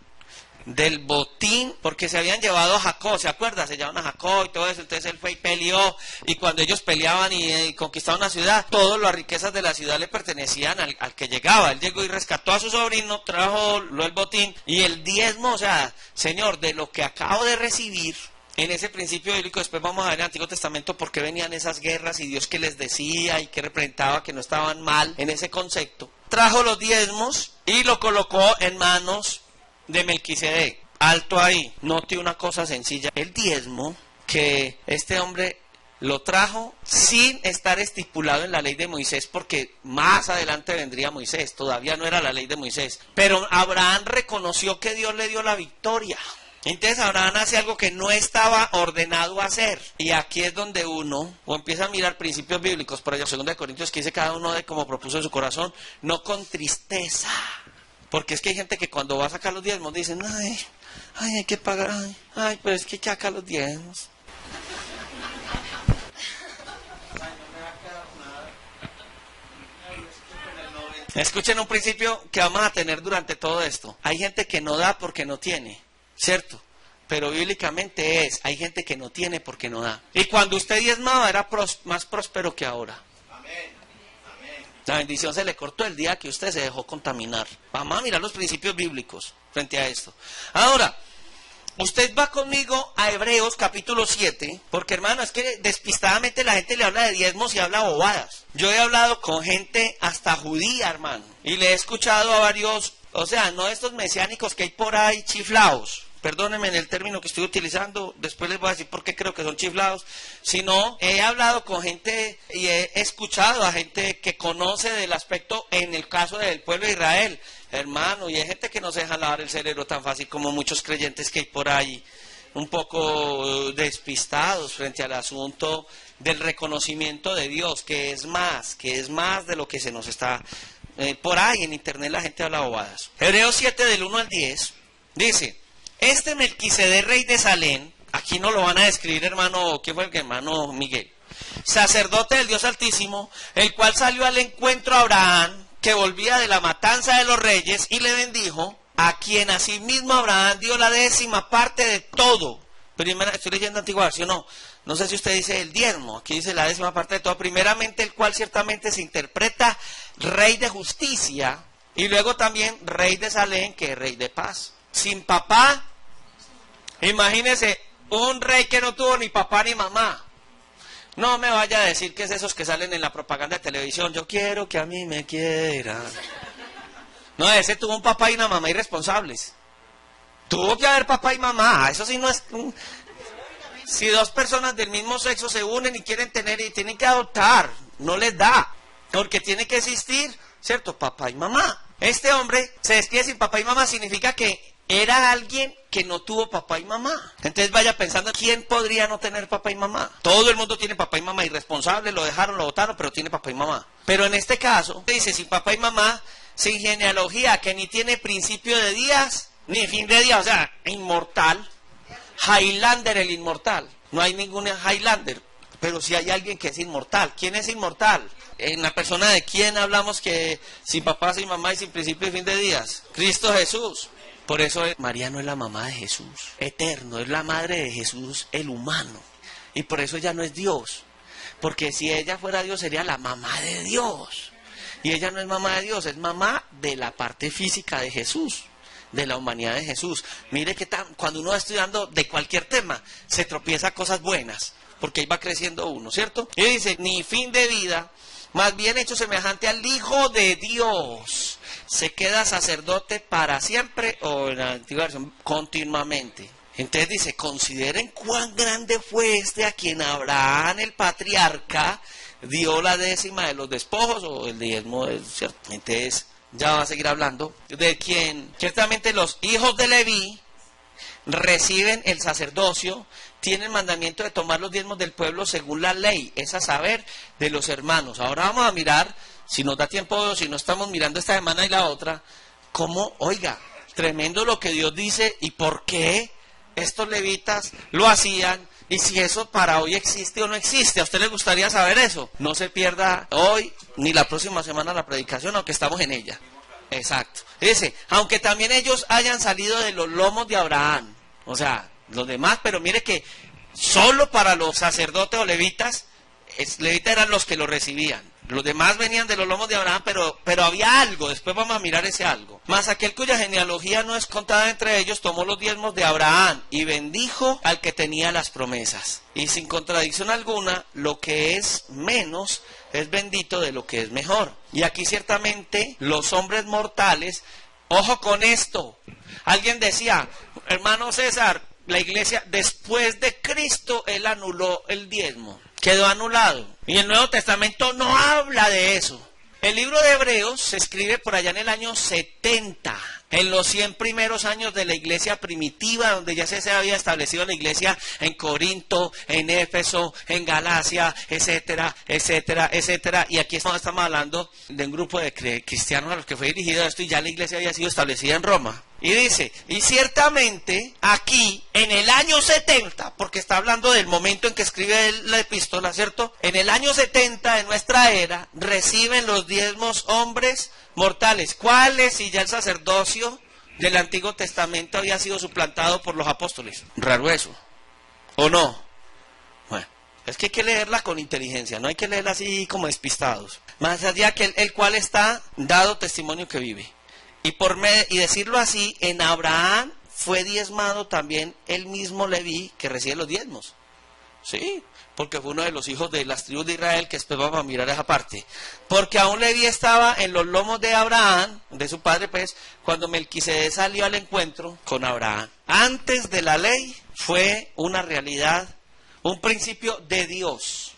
del botín, porque se habían llevado a Jacob, ¿se acuerda? Se llevaban a Jacob y todo eso, entonces él fue y peleó, y cuando ellos peleaban y conquistaban una ciudad, todas las riquezas de la ciudad le pertenecían al que llegaba. Él llegó y rescató a su sobrino, trajo el botín, y el diezmo, o sea, Señor, de lo que acabo de recibir, en ese principio bíblico, después vamos a ver en el Antiguo Testamento por qué venían esas guerras, y Dios que les decía, y que representaba que no estaban mal en ese concepto, trajo los diezmos, y lo colocó en manos de Melquisedec. Alto ahí, note una cosa sencilla, el diezmo que este hombre lo trajo sin estar estipulado en la ley de Moisés, porque más adelante vendría Moisés, todavía no era la ley de Moisés, pero Abraham reconoció que Dios le dio la victoria. Entonces Abraham hace algo que no estaba ordenado a hacer, y aquí es donde uno o empieza a mirar principios bíblicos. Por allá, 2 Corintios, que dice cada uno de como propuso en su corazón, no con tristeza. Porque es que hay gente que cuando va a sacar los diezmos dicen, ay, hay que pagar, ay, pero es que hay que sacar los diezmos. Escuchen un principio que vamos a tener durante todo esto. Hay gente que no da porque no tiene, ¿cierto? Pero bíblicamente hay gente que no tiene porque no da. Y cuando usted diezmaba era más próspero que ahora. La bendición se le cortó el día que usted se dejó contaminar. Vamos a mirar los principios bíblicos frente a esto. Ahora, usted va conmigo a Hebreos capítulo 7, porque hermano, es que despistadamente la gente le habla de diezmos y habla bobadas. Yo he hablado con gente hasta judía, hermano, y le he escuchado a varios, o sea, no estos mesiánicos que hay por ahí chiflados. Perdónenme en el término que estoy utilizando, después les voy a decir por qué creo que son chiflados, sino he hablado con gente y he escuchado a gente que conoce del aspecto en el caso del pueblo de Israel, hermano, y hay gente que no se deja lavar el cerebro tan fácil como muchos creyentes que hay por ahí, un poco despistados frente al asunto del reconocimiento de Dios, que es más de lo que se nos está, por ahí en internet la gente habla bobadas. Hebreos 7 del 1 al 10, dice, este Melquisedec, rey de Salem, aquí no lo van a describir, hermano, ¿quién fue el que hermano Miguel? Sacerdote del Dios Altísimo, el cual salió al encuentro a Abraham, que volvía de la matanza de los reyes, y le bendijo, a quien asimismo Abraham dio la 10ª parte de todo. Primera, estoy leyendo antigua versión, no sé si usted dice el diezmo, aquí dice la 10ª parte de todo. Primeramente, el cual ciertamente se interpreta rey de justicia, y luego también rey de Salem, que es rey de paz. Sin papá, imagínese un rey que no tuvo ni papá ni mamá. No me vaya a decir que es esos que salen en la propaganda de televisión. Yo quiero que a mí me quieran. No, ese tuvo un papá y una mamá irresponsables. Tuvo que haber papá y mamá. Eso sí no es... Si dos personas del mismo sexo se unen y quieren tener y tienen que adoptar, no les da. Porque tiene que existir, ¿cierto? Papá y mamá. Este hombre se despide sin papá y mamá, significa que era alguien que no tuvo papá y mamá. Entonces vaya pensando, ¿quién podría no tener papá y mamá? Todo el mundo tiene papá y mamá, irresponsable, lo dejaron, lo botaron, pero tiene papá y mamá. Pero en este caso, dice, sin papá y mamá, sin genealogía, que ni tiene principio de días, ni fin de días, o sea, inmortal. Highlander, el inmortal. No hay ningún Highlander, pero sí hay alguien que es inmortal. ¿Quién es inmortal? En la persona de quién hablamos que sin papá, sin mamá y sin principio y fin de días. Cristo Jesús. Por eso María no es la mamá de Jesús, eterno, es la madre de Jesús, el humano. Y por eso ella no es Dios. Porque si ella fuera Dios sería la mamá de Dios. Y ella no es mamá de Dios, es mamá de la parte física de Jesús, de la humanidad de Jesús. Mire que cuando uno va estudiando de cualquier tema, se tropieza cosas buenas, porque ahí va creciendo uno, ¿cierto? Y dice, ni fin de vida, más bien hecho semejante al Hijo de Dios. Se queda sacerdote para siempre, o en la antigua versión, continuamente. Entonces dice, consideren cuán grande fue este a quien Abraham, el patriarca, dio la décima de los despojos, o el diezmo, ¿cierto? Entonces ya va a seguir hablando de quien ciertamente los hijos de Leví reciben el sacerdocio, tienen mandamiento de tomar los diezmos del pueblo según la ley, es a saber, de los hermanos. Ahora vamos a mirar, si nos da tiempo, si no estamos mirando esta semana y la otra, cómo, oiga, tremendo lo que Dios dice y por qué estos levitas lo hacían y si eso para hoy existe o no existe. ¿A usted le gustaría saber eso? No se pierda hoy ni la próxima semana la predicación, aunque estamos en ella. Exacto. Dice, aunque también ellos hayan salido de los lomos de Abraham, o sea, los demás, pero mire que solo para los sacerdotes o levitas eran los que lo recibían. Los demás venían de los lomos de Abraham, pero había algo, después vamos a mirar ese algo. Mas aquel cuya genealogía no es contada entre ellos, tomó los diezmos de Abraham y bendijo al que tenía las promesas. Y sin contradicción alguna, lo que es menos es bendito de lo que es mejor. Y aquí ciertamente los hombres mortales, ojo con esto, alguien decía, hermano César, la iglesia después de Cristo, él anuló el diezmo. Quedó anulado. Y el Nuevo Testamento no habla de eso. El libro de Hebreos se escribe por allá en el año 70, en los 100 primeros años de la iglesia primitiva, donde ya se había establecido la iglesia en Corinto, en Éfeso, en Galacia, etcétera, etcétera, etcétera. Y aquí estamos hablando de un grupo de cristianos a los que fue dirigido esto y ya la iglesia había sido establecida en Roma. Y dice, y ciertamente aquí, en el año 70, porque está hablando del momento en que escribe la epístola, ¿cierto? En el año 70 de nuestra era, reciben los diezmos hombres mortales. ¿Cuáles? Si ya el sacerdocio del Antiguo Testamento había sido suplantado por los apóstoles. Raro eso, ¿o no? Bueno, es que hay que leerla con inteligencia, no hay que leerla así como despistados. Más allá que el cual está dado testimonio que vive. Y decirlo así, en Abraham fue diezmado también el mismo Leví que recibe los diezmos. Sí, porque fue uno de los hijos de las tribus de Israel, que después vamos a mirar esa parte. Porque aún Leví estaba en los lomos de Abraham, de su padre, pues, cuando Melquisedec salió al encuentro con Abraham. Antes de la ley fue una realidad, un principio de Dios.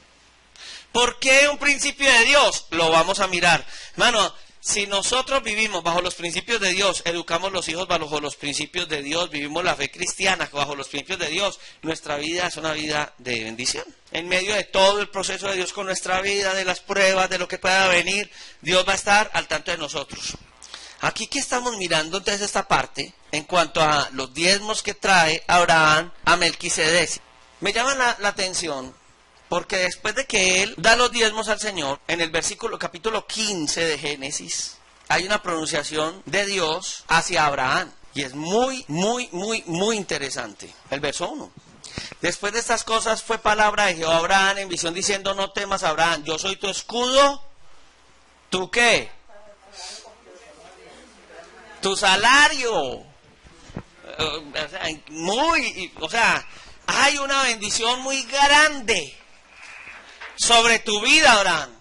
¿Por qué un principio de Dios? Lo vamos a mirar. Hermano, si nosotros vivimos bajo los principios de Dios, educamos los hijos bajo los principios de Dios, vivimos la fe cristiana bajo los principios de Dios, nuestra vida es una vida de bendición. En medio de todo el proceso de Dios con nuestra vida, de las pruebas, de lo que pueda venir, Dios va a estar al tanto de nosotros. Aquí que estamos mirando entonces esta parte, en cuanto a los diezmos que trae Abraham a Melquisedec. Me llama la atención, porque después de que él da los diezmos al Señor, en el capítulo 15 de Génesis, hay una pronunciación de Dios hacia Abraham. Y es muy, muy, muy, muy interesante. El verso 1. Después de estas cosas fue palabra de Jehová a Abraham en visión diciendo, no temas, Abraham, yo soy tu escudo. ¿Tú qué? Tu salario. Hay una bendición muy grande. sobre tu vida, Abraham.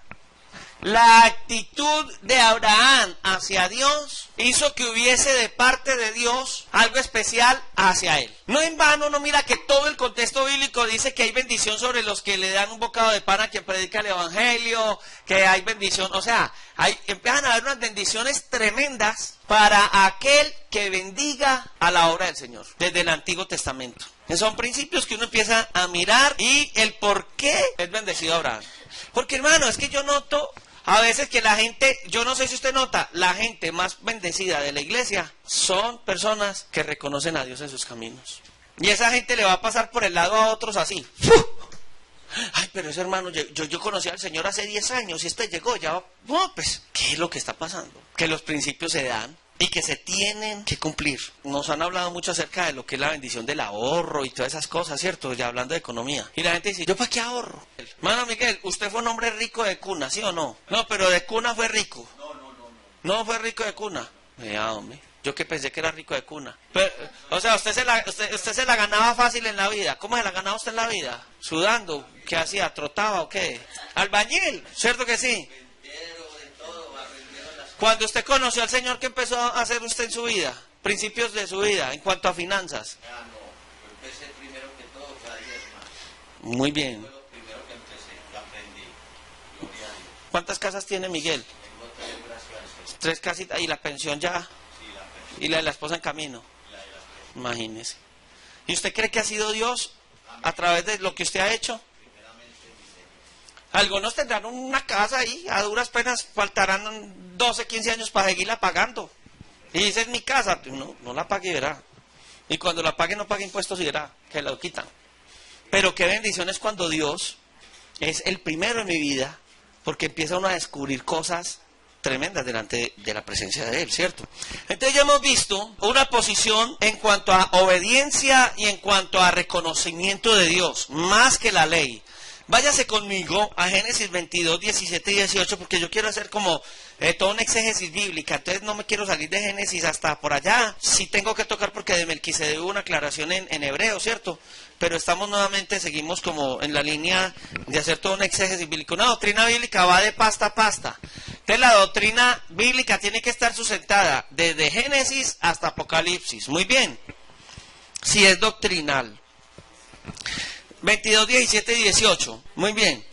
La actitud de Abraham hacia Dios hizo que hubiese de parte de Dios algo especial hacia él. No en vano, no mira que todo el contexto bíblico dice que hay bendición sobre los que le dan un bocado de pan a quien predica el evangelio, que hay bendición, o sea, empiezan a haber unas bendiciones tremendas para aquel que bendiga a la obra del Señor, desde el Antiguo Testamento. Son principios que uno empieza a mirar y el por qué es bendecido Abraham. Porque hermano, es que yo noto a veces que la gente, yo no sé si usted nota, la gente más bendecida de la iglesia son personas que reconocen a Dios en sus caminos. Y esa gente le va a pasar por el lado a otros así. Ay, pero ese hermano, yo conocí al Señor hace 10 años y este llegó, ya va. No, pues, ¿qué es lo que está pasando? Que los principios se dan y que se tienen que cumplir. Nos han hablado mucho acerca de lo que es la bendición del ahorro y todas esas cosas, ¿cierto? Ya hablando de economía. Y la gente dice, ¿yo para qué ahorro? Hermano Miguel, ¿usted fue un hombre rico de cuna, sí o no? No, pero de cuna fue rico. No fue rico de cuna. Vea, hombre. Yo que pensé que era rico de cuna. Pero, o sea, usted se la ganaba fácil en la vida. ¿Cómo se la ganaba usted en la vida? ¿Sudando? ¿Qué hacía? ¿Trotaba o qué? ¿Albañil? ¿Cierto que sí? Cuando usted conoció al Señor, ¿qué empezó a hacer usted en su vida? Principios de su vida, en cuanto a finanzas. Ya no, yo empecé primero que todo, fue a diezmar. Muy bien. Fue lo primero que empecé, que aprendí. Gloria a Dios. ¿Cuántas casas tiene Miguel? Tengo 3, gracias al Señor. 3 casitas. ¿Y la pensión ya? Sí, la aprendí. ¿Y la de la esposa en camino? La de las tres. Imagínese. ¿Y usted cree que ha sido Dios a través de lo que usted ha hecho? Primeramente, mi Señor. Algunos tendrán una casa ahí, a duras penas faltarán 12, 15 años para seguirla pagando. Y dice, es mi casa, no la pague y verá. Y cuando la pague no pague impuestos y verá, que la quitan. Pero qué bendición es cuando Dios es el primero en mi vida, porque empieza uno a descubrir cosas tremendas delante de la presencia de Él, ¿cierto? Entonces ya hemos visto una posición en cuanto a obediencia y en cuanto a reconocimiento de Dios, más que la ley. Váyase conmigo a Génesis 22, 17 y 18, porque yo quiero hacer como toda una exégesis bíblica, entonces no me quiero salir de Génesis hasta por allá. Sí tengo que tocar porque de Melquisedec hubo una aclaración en hebreo, ¿cierto? Pero estamos nuevamente, seguimos como en la línea de hacer toda una exégesis bíblica. Una doctrina bíblica va de pasta a pasta. Entonces la doctrina bíblica tiene que estar sustentada desde Génesis hasta Apocalipsis. Muy bien, si es doctrinal. 22, 17 y 18. Muy bien.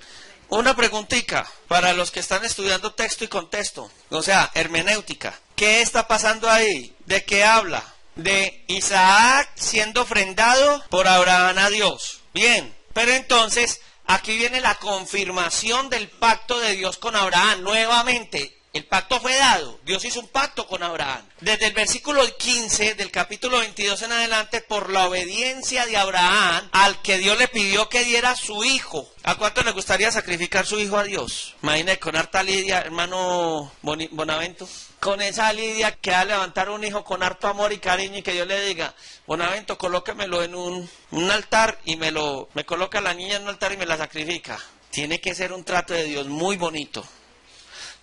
Una preguntita para los que están estudiando texto y contexto. O sea, hermenéutica. ¿Qué está pasando ahí? ¿De qué habla? De Isaac siendo ofrendado por Abraham a Dios. Bien. Pero entonces, aquí viene la confirmación del pacto de Dios con Abraham. Nuevamente, el pacto fue dado. Dios hizo un pacto con Abraham. Desde el versículo 15 del capítulo 22 en adelante, por la obediencia de Abraham, al que Dios le pidió que diera a su hijo. ¿A cuánto le gustaría sacrificar su hijo a Dios? Imagínate con harta lidia, hermano Bonavento. Con esa lidia que va a levantar un hijo con harto amor y cariño y que Dios le diga, Bonavento, colóquemelo en un altar y me coloca a la niña en un altar y me la sacrifica. Tiene que ser un trato de Dios muy bonito.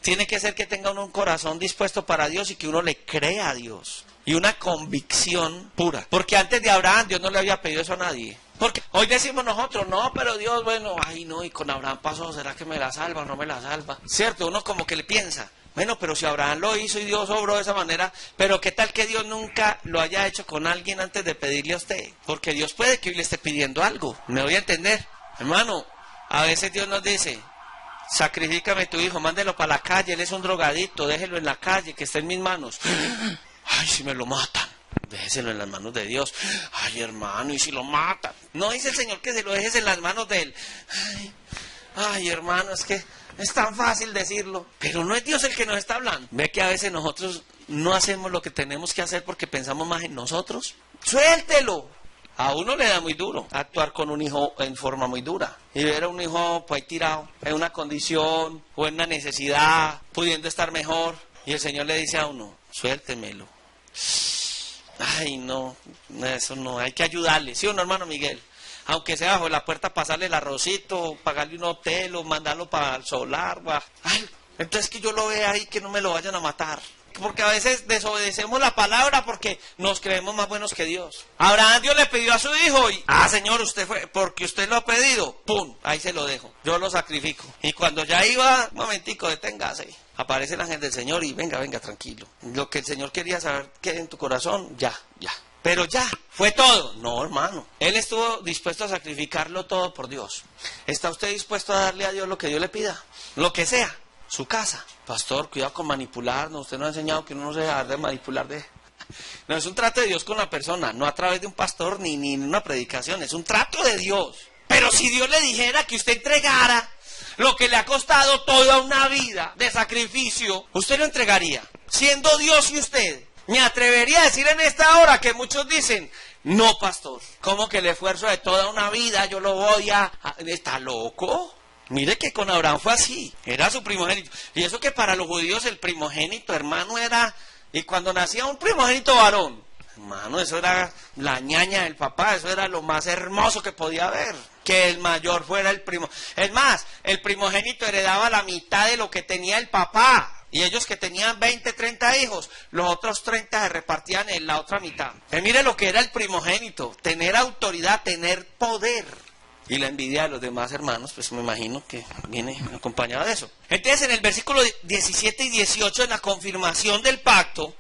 Tiene que ser que tenga uno un corazón dispuesto para Dios y que uno le crea a Dios. Y una convicción pura. Porque antes de Abraham Dios no le había pedido eso a nadie. Porque hoy decimos nosotros, no, pero Dios, bueno, ay no, y con Abraham pasó, ¿será que me la salva o no me la salva? ¿Cierto? Uno como que le piensa, bueno, pero si Abraham lo hizo y Dios obró de esa manera, pero ¿qué tal que Dios nunca lo haya hecho con alguien antes de pedirle a usted? Porque Dios puede que hoy le esté pidiendo algo. ¿Me voy a entender? Hermano, a veces Dios nos dice, sacrifícame tu hijo, mándelo para la calle, él es un drogadicto, déjelo en la calle, que esté en mis manos. Ay, si me lo matan, déjeselo en las manos de Dios. Ay, hermano, y si lo matan. No dice el Señor que se lo dejes en las manos de Él. Ay, hermano, es que es tan fácil decirlo, pero no es Dios el que nos está hablando. Ve que a veces nosotros no hacemos lo que tenemos que hacer porque pensamos más en nosotros. Suéltelo. A uno le da muy duro actuar con un hijo en forma muy dura. Y ver a un hijo pues tirado en una condición o en una necesidad, pudiendo estar mejor. Y el Señor le dice a uno, suéltemelo. Ay, no, eso no, hay que ayudarle. ¿Sí o no, hermano Miguel? Aunque sea bajo la puerta, pasarle el arrocito, pagarle un hotel o mandarlo para el solar. Ay, entonces que yo lo vea ahí, que no me lo vayan a matar. porque a veces desobedecemos la palabra porque nos creemos más buenos que Dios. Abraham, Dios le pidió a su hijo y, Señor, usted fue, porque usted lo ha pedido, pum, ahí se lo dejo, yo lo sacrifico. Y cuando ya iba, un momentico, deténgase, aparece el ángel del Señor y venga, tranquilo. Lo que el Señor quería saber que en tu corazón, ya. Pero ya, fue todo. No, hermano. Él estuvo dispuesto a sacrificarlo todo por Dios. ¿Está usted dispuesto a darle a Dios lo que Dios le pida? Lo que sea. Su casa. Pastor, cuidado con manipularnos. Usted nos ha enseñado que uno no se deja de manipular de... No, es un trato de Dios con la persona. No a través de un pastor ni en una predicación. Es un trato de Dios. Pero si Dios le dijera que usted entregara lo que le ha costado toda una vida de sacrificio, usted lo entregaría. Siendo Dios y usted. Me atrevería a decir en esta hora que muchos dicen, no, pastor, ¿cómo que el esfuerzo de toda una vida yo lo voy a... ¿Está loco? Mire que con Abraham fue así, era su primogénito. Y eso que para los judíos el primogénito, hermano, era... Y cuando nacía un primogénito varón, hermano, eso era la ñaña del papá, eso era lo más hermoso que podía haber. Que el mayor fuera el primo. Es más, el primogénito heredaba la mitad de lo que tenía el papá. Y ellos que tenían 20, 30 hijos, los otros 30 se repartían en la otra mitad. Mire lo que era el primogénito, tener autoridad, tener poder. Y la envidia de los demás hermanos, pues me imagino que viene acompañada de eso. Entonces en el versículo 17 y 18, en la confirmación del pacto,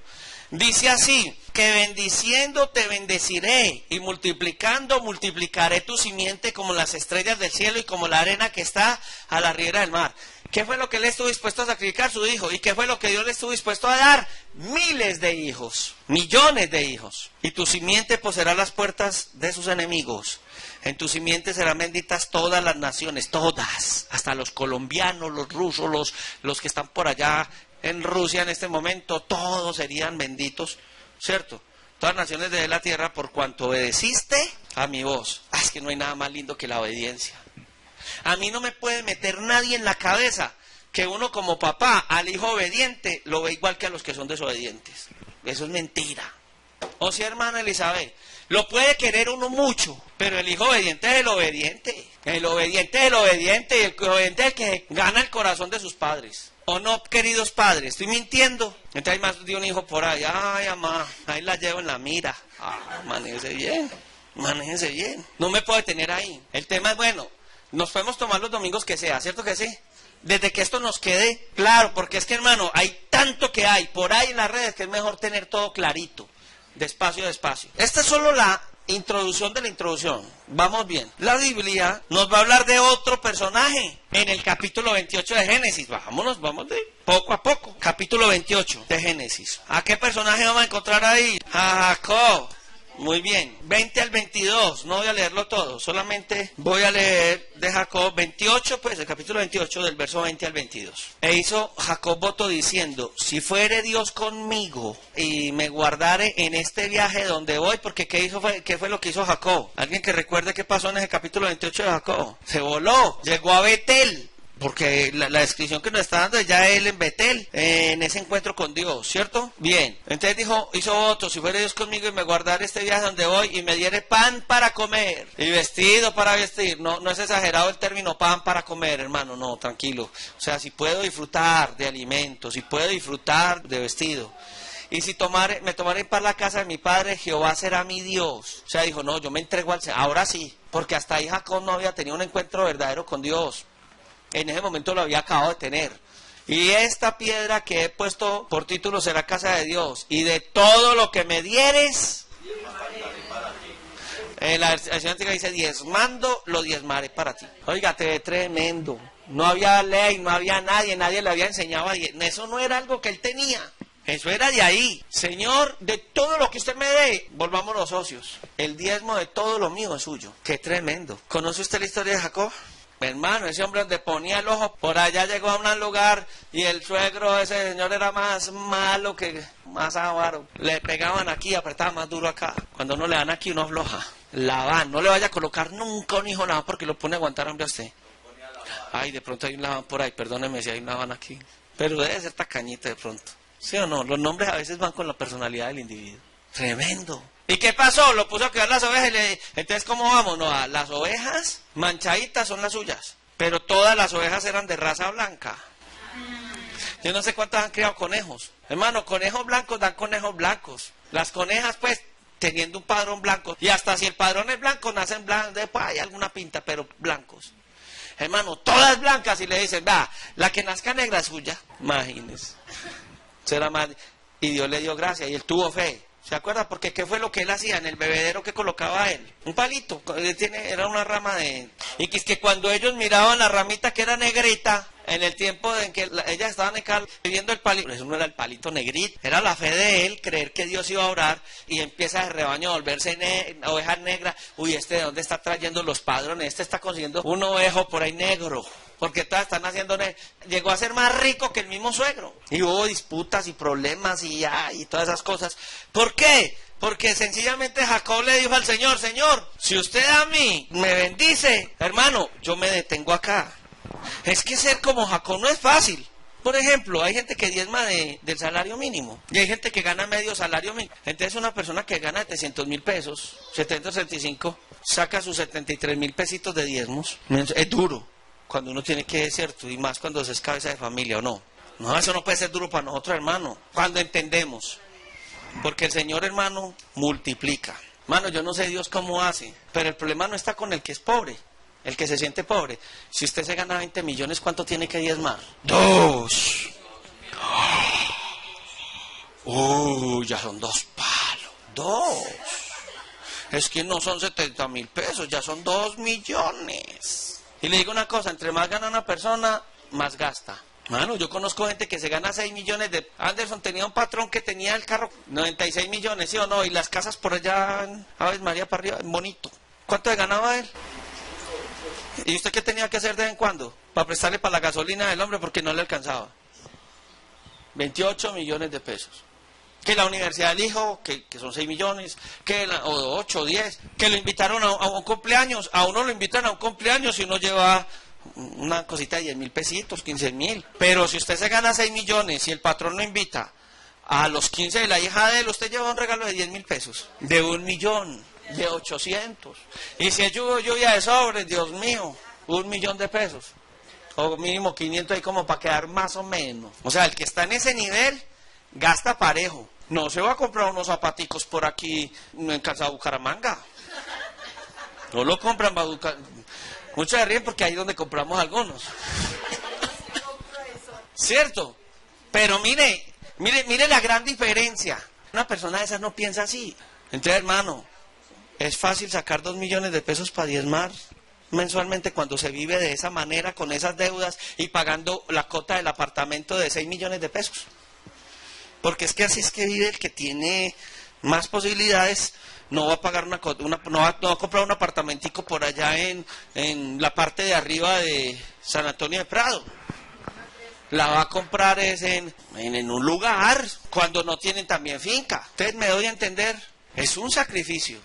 dice así, que bendiciendo te bendeciré y multiplicando multiplicaré tu simiente como las estrellas del cielo y como la arena que está a la ribera del mar. ¿Qué fue lo que él estuvo dispuesto a sacrificar? Su hijo. ¿Y qué fue lo que Dios le estuvo dispuesto a dar? Miles de hijos, millones de hijos. Y tu simiente poseerá las puertas de sus enemigos. En tu simiente serán benditas todas las naciones, todas, hasta los colombianos, los rusos, los que están por allá en Rusia en este momento, todos serían benditos, ¿cierto? Todas las naciones de la tierra por cuanto obedeciste a mi voz. Es que no hay nada más lindo que la obediencia. A mí no me puede meter nadie en la cabeza que uno como papá al hijo obediente lo ve igual que a los que son desobedientes. Eso es mentira. O sea, hermana Elizabeth, lo puede querer uno mucho, pero el hijo obediente es el obediente. El obediente es el obediente y el obediente es el que gana el corazón de sus padres. ¿O no, queridos padres? ¿Estoy mintiendo? Entonces hay más de un hijo por ahí. Ay, mamá, ahí la llevo en la mira. Manéjese bien, manéjese bien. No me puede tener ahí. El tema es, bueno, nos podemos tomar los domingos que sea, ¿cierto que sí? Desde que esto nos quede claro, porque es que, hermano, hay tanto que hay por ahí en las redes que es mejor tener todo clarito, despacio. Esta es solo la introducción de la introducción. Vamos bien. La Biblia nos va a hablar de otro personaje en el capítulo 28 de Génesis. Vamos de poco a poco. Capítulo 28 de Génesis. ¿A qué personaje vamos a encontrar ahí? A Jacob. Muy bien, 20 al 22, no voy a leerlo todo, solamente voy a leer de Jacob 28, pues el capítulo 28 del verso 20 al 22. E hizo Jacob voto diciendo, si fuere Dios conmigo y me guardare en este viaje donde voy, porque ¿qué fue lo que hizo Jacob? ¿Alguien que recuerde qué pasó en ese capítulo 28 de Jacob? Se voló, llegó a Betel. Porque la descripción que nos está dando es ya él en Betel, en ese encuentro con Dios, ¿cierto? Bien, entonces hizo voto, si fuera Dios conmigo y me guardara este viaje donde voy y me diere pan para comer y vestido para vestir. No es exagerado el término pan para comer, hermano, no, tranquilo. O sea, si puedo disfrutar de alimentos, si puedo disfrutar de vestido. Y si me tomaré para la casa de mi padre, Jehová será mi Dios. O sea, dijo, no, yo me entrego al Señor. Ahora sí, porque hasta ahí Jacob no había tenido un encuentro verdadero con Dios. En ese momento lo había acabado de tener. Y esta piedra que he puesto por título será casa de Dios. Y de todo lo que me dieres, la versión antigua dice, diezmando, lo diezmaré para ti. Óigate, tremendo. No había ley, no había nadie le había enseñado a diezmar. Eso no era algo que él tenía. Eso era de ahí. Señor, de todo lo que usted me dé, volvamos los socios. El diezmo de todo lo mío es suyo. Qué tremendo. ¿Conoce usted la historia de Jacob? Hermano, ese hombre donde ponía el ojo, por allá llegó a un lugar y el suegro, ese señor era más malo que más avaro. Le pegaban aquí, apretaban más duro acá. Cuando uno le dan aquí, uno afloja. Labán, no le vaya a colocar nunca un hijo Labán porque lo pone a aguantar hambre a usted. Ay, de pronto hay un Labán por ahí, perdóneme si hay un Labán aquí. Pero debe ser tacañito de pronto. ¿Sí o no? Los nombres a veces van con la personalidad del individuo. Tremendo. ¿Y qué pasó? Lo puso a cuidar las ovejas y entonces, ¿cómo vamos? No, las ovejas manchaditas son las suyas, pero todas las ovejas eran de raza blanca. Yo no sé cuántos han criado conejos. Hermano, conejos blancos dan conejos blancos. Las conejas, pues, teniendo un padrón blanco. Y hasta si el padrón es blanco, nacen blancos. Después hay alguna pinta, pero blancos. Hermano, todas blancas y le dicen, va, la que nazca negra es suya. Imagínense. Será más... Y Dios le dio gracia y él tuvo fe. ¿Se acuerda? Porque ¿qué fue lo que él hacía en el bebedero que colocaba él? Un palito. Era una rama de... Y que es que cuando ellos miraban la ramita que era negrita, en el tiempo en que ellas estaban viendo el palito, eso no era el palito negrito, era la fe de él, creer que Dios iba a orar, y empieza el rebaño a volverse ovejas negras. Uy, ¿de dónde está trayendo los padrones? Este está consiguiendo un ovejo por ahí negro, porque todas están haciendo llegó a ser más rico que el mismo suegro. Y hubo disputas y problemas y todas esas cosas. ¿Por qué? Porque sencillamente Jacob le dijo al Señor, Señor, si usted a mí me bendice, hermano, yo me detengo acá. Es que ser como Jacob no es fácil. Por ejemplo, hay gente que diezma del salario mínimo y hay gente que gana medio salario mínimo. Entonces una persona que gana 700.000 pesos, 775, saca sus 73.000 pesitos de diezmos. Es duro cuando uno tiene que, cierto, y más cuando se es cabeza de familia o no. No, eso no puede ser duro para nosotros, hermano, cuando entendemos. Porque el Señor, hermano, multiplica. Hermano, yo no sé Dios cómo hace, pero el problema no está con el que es pobre. El que se siente pobre. Si usted se gana 20 millones, ¿cuánto tiene que diezmar? 2. Ya son 2 palos. 2. Es que no son 70.000 pesos, ya son 2 millones. Y le digo una cosa, entre más gana una persona, más gasta. Mano, yo conozco gente que se gana 6 millones de... Anderson tenía un patrón que tenía el carro 96 millones, ¿sí o no? Y las casas por allá, Aves María para arriba, bonito. ¿Cuánto le ganaba él? ¿Y usted qué tenía que hacer de vez en cuando? Para prestarle para la gasolina del hombre porque no le alcanzaba. 28 millones de pesos. Que la universidad del hijo, que son 6 millones, o 8 o 10, que lo invitaron a un cumpleaños. A uno lo invitan a un cumpleaños y uno lleva una cosita de 10.000 pesitos, 15.000. Pero si usted se gana 6 millones y el patrón lo invita a los 15 de la hija de él, usted lleva un regalo de 10.000 pesos, de 1 millón. De 800. Y si es lluvia de sobres, Dios mío, 1 millón de pesos. O mínimo 500 ahí como para quedar más o menos. O sea, el que está en ese nivel, gasta parejo. No se va a comprar unos zapaticos por aquí en Calzado Bucaramanga. No lo compran para Muchos se ríen porque ahí es donde compramos algunos. ¿Cierto? Pero mire la gran diferencia. Una persona de esas no piensa así. Entonces, hermano, es fácil sacar 2 millones de pesos para diezmar mensualmente cuando se vive de esa manera, con esas deudas y pagando la cota del apartamento de 6 millones de pesos. Porque es que así es que vive el que tiene más posibilidades. No va a pagar no va a comprar un apartamentico por allá en la parte de arriba de San Antonio de Prado. La va a comprar es en un lugar cuando no tienen también finca. Entonces me doy a entender, es un sacrificio.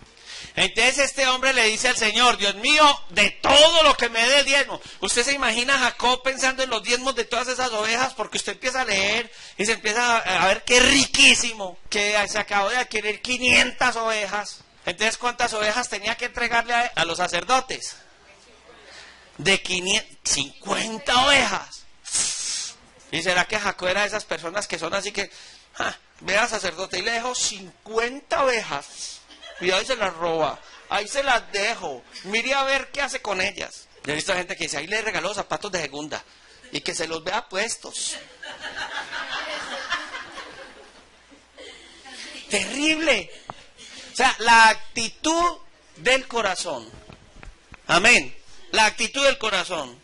Entonces este hombre le dice al Señor, Dios mío, de todo lo que me dé el diezmo. Usted se imagina a Jacob pensando en los diezmos de todas esas ovejas, porque usted empieza a leer y se empieza a ver qué riquísimo, que se acabó de adquirir 500 ovejas. Entonces, ¿cuántas ovejas tenía que entregarle a los sacerdotes? De 50 ovejas. ¿Y será que Jacob era de esas personas que son así que, ve al sacerdote y le dejo 50 ovejas? Cuidado y se las roba, ahí se las dejo, mire a ver qué hace con ellas. Yo he visto gente que dice, ahí le regaló zapatos de segunda y que se los vea puestos. Terrible. O sea, la actitud del corazón. Amén. La actitud del corazón.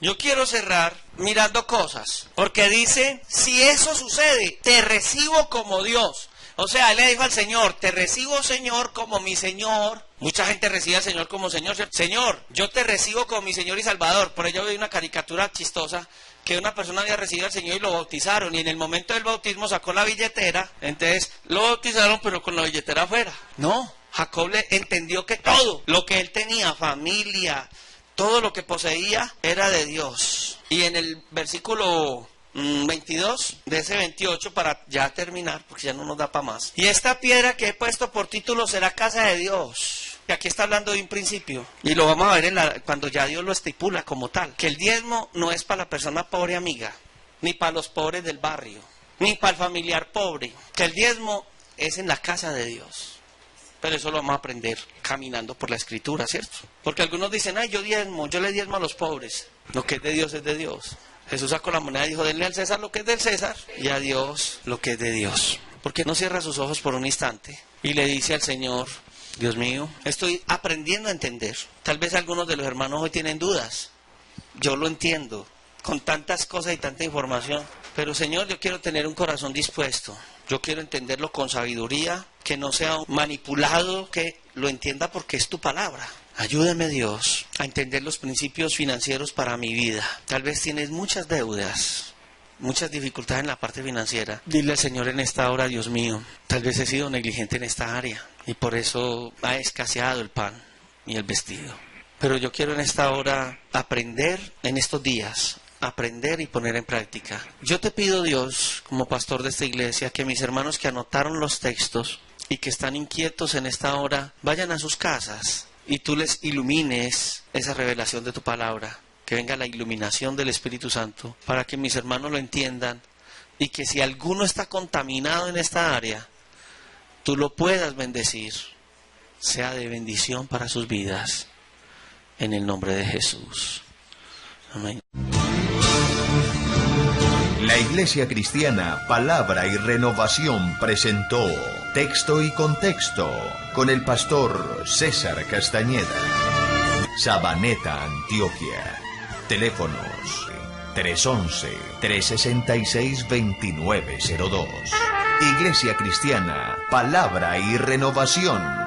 Yo quiero cerrar mirando cosas, porque dice, si eso sucede, te recibo como Dios. O sea, él le dijo al Señor, te recibo, Señor, como mi Señor. Mucha gente recibe al Señor como Señor. Señor, yo te recibo como mi Señor y Salvador. Por ello vi una caricatura chistosa que una persona había recibido al Señor y lo bautizaron. Y en el momento del bautismo sacó la billetera. Entonces lo bautizaron, pero con la billetera afuera. No, Jacob le entendió que todo lo que él tenía, familia, todo lo que poseía, era de Dios. Y en el versículo 22 de ese 28, para ya terminar, porque ya no nos da para más. Y esta piedra que he puesto por título será casa de Dios. Y aquí está hablando de un principio. Y lo vamos a ver cuando ya Dios lo estipula como tal. Que el diezmo no es para la persona pobre amiga. ni para los pobres del barrio, ni para el familiar pobre, que el diezmo es en la casa de Dios. Pero eso lo vamos a aprender caminando por la Escritura, ¿cierto? Porque algunos dicen, ay, yo le diezmo a los pobres. Lo que es de Dios es de Dios. Jesús sacó la moneda y dijo, denle al César lo que es del César y a Dios lo que es de Dios. ¿Por qué no cierra sus ojos por un instante y le dice al Señor, Dios mío, estoy aprendiendo a entender? Tal vez algunos de los hermanos hoy tienen dudas. Yo lo entiendo, con tantas cosas y tanta información. Pero Señor, yo quiero tener un corazón dispuesto. Yo quiero entenderlo con sabiduría, que no sea manipulado, que lo entienda porque es tu palabra. Ayúdame, Dios, a entender los principios financieros para mi vida. Tal vez tienes muchas deudas, muchas dificultades en la parte financiera. Dile al Señor en esta hora, Dios mío, tal vez he sido negligente en esta área y por eso ha escaseado el pan y el vestido. Pero yo quiero en esta hora aprender en estos días, aprender y poner en práctica. Yo te pido, Dios, como pastor de esta iglesia, que mis hermanos que anotaron los textos y que están inquietos en esta hora, vayan a sus casas y tú les ilumines esa revelación de tu palabra, que venga la iluminación del Espíritu Santo, para que mis hermanos lo entiendan y que si alguno está contaminado en esta área, tú lo puedas bendecir, sea de bendición para sus vidas, en el nombre de Jesús. Amén. La Iglesia Cristiana Palabra y Renovación presentó Texto y Contexto con el pastor César Castañeda. Sabaneta, Antioquia. Teléfonos 311-366-2902. Iglesia Cristiana Palabra y Renovación.